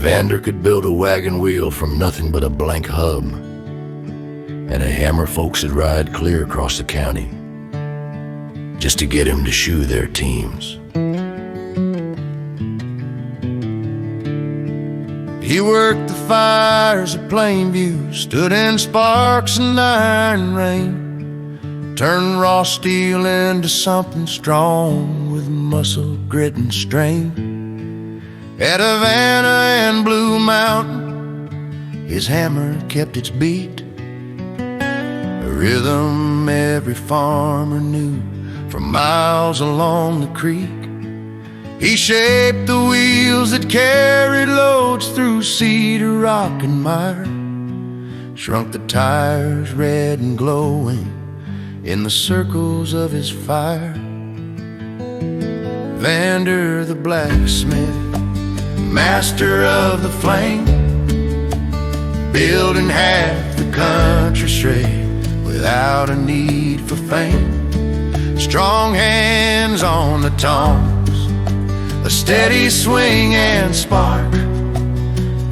Vander could build a wagon wheel from nothing but a blank hub, and a hammer folks would ride clear across the county just to get him to shoe their teams. He worked the fires of Plainview, stood in sparks and iron rain, turned raw steel into something strong with muscle, grit, and strain. At Havana and Blue Mountain, his hammer kept its beat, a rhythm every farmer knew from miles along the creek. He shaped the wheels that carried loads through cedar, rock, and mire, shrunk the tires red and glowing in the circles of his fire. Vander the Blacksmith, master of the flame, building half the country straight without a need for fame. Strong hands on the tongs, a steady swing and spark,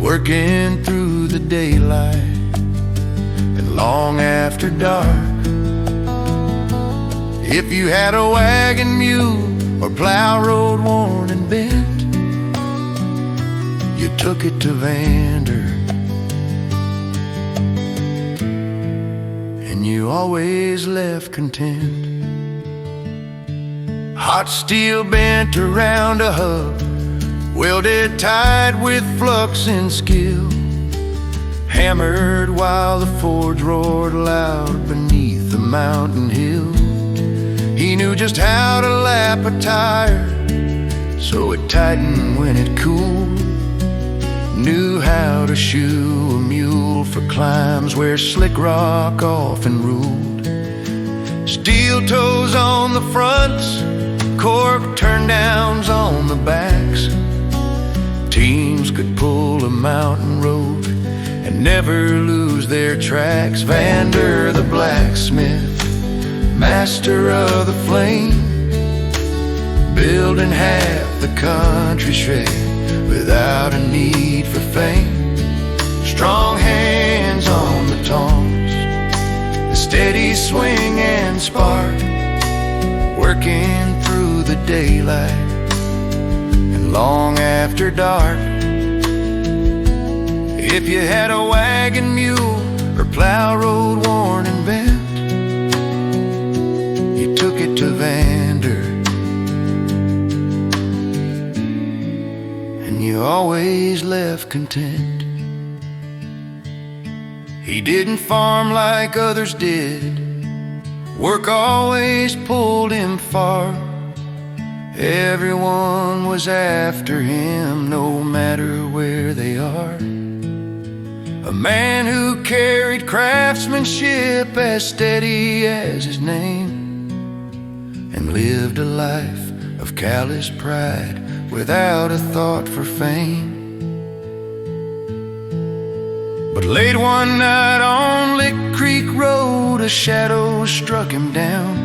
working through the daylight and long after dark. If you had a wagon, mule, or plow road worn and bent, you took it to Vander, and you always left content. Hot steel bent around a hub, welded tight with flux and skill, hammered while the forge roared loud beneath the mountain hill. He knew just how to lap a tire so it tightened when it cooled, knew how to shoe a mule for climbs where slick rock often ruled. Steel toes on the fronts, cork turndowns on the backs, teams could pull a mountain road and never lose their tracks. Vander the Blacksmith, master of the flame, building half the country straight without a need for fame. Strong hands on the tongs, a steady swing and spark, working through the daylight and long after dark. If you had a wagon, mule, or plow road worn and bent, you took it to Vander, and you always left content. He didn't farm like others did, work always pulled him far. Everyone was after him, no matter where they are. A man who carried craftsmanship as steady as his name, and lived a life of callous pride without a thought for fame. But late one night on Lick Creek Road, a shadow struck him down,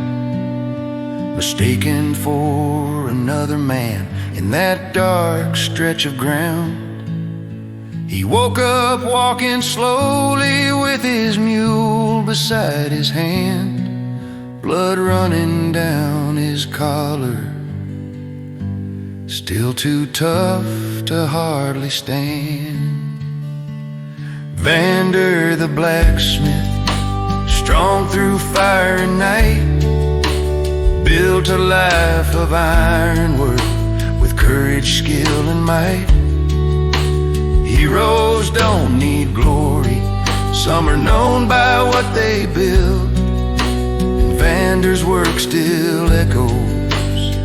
mistaken for another man in that dark stretch of ground. He woke up walking slowly with his mule beside his hand, blood running down his collar, still too tough to hardly stand. Vander the Blacksmith, strong through fire and night, built a life of ironwork with courage, skill, and might. Heroes don't need glory, some are known by what they build, and Vander's work still echoes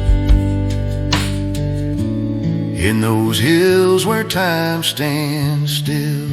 in those hills where time stands still.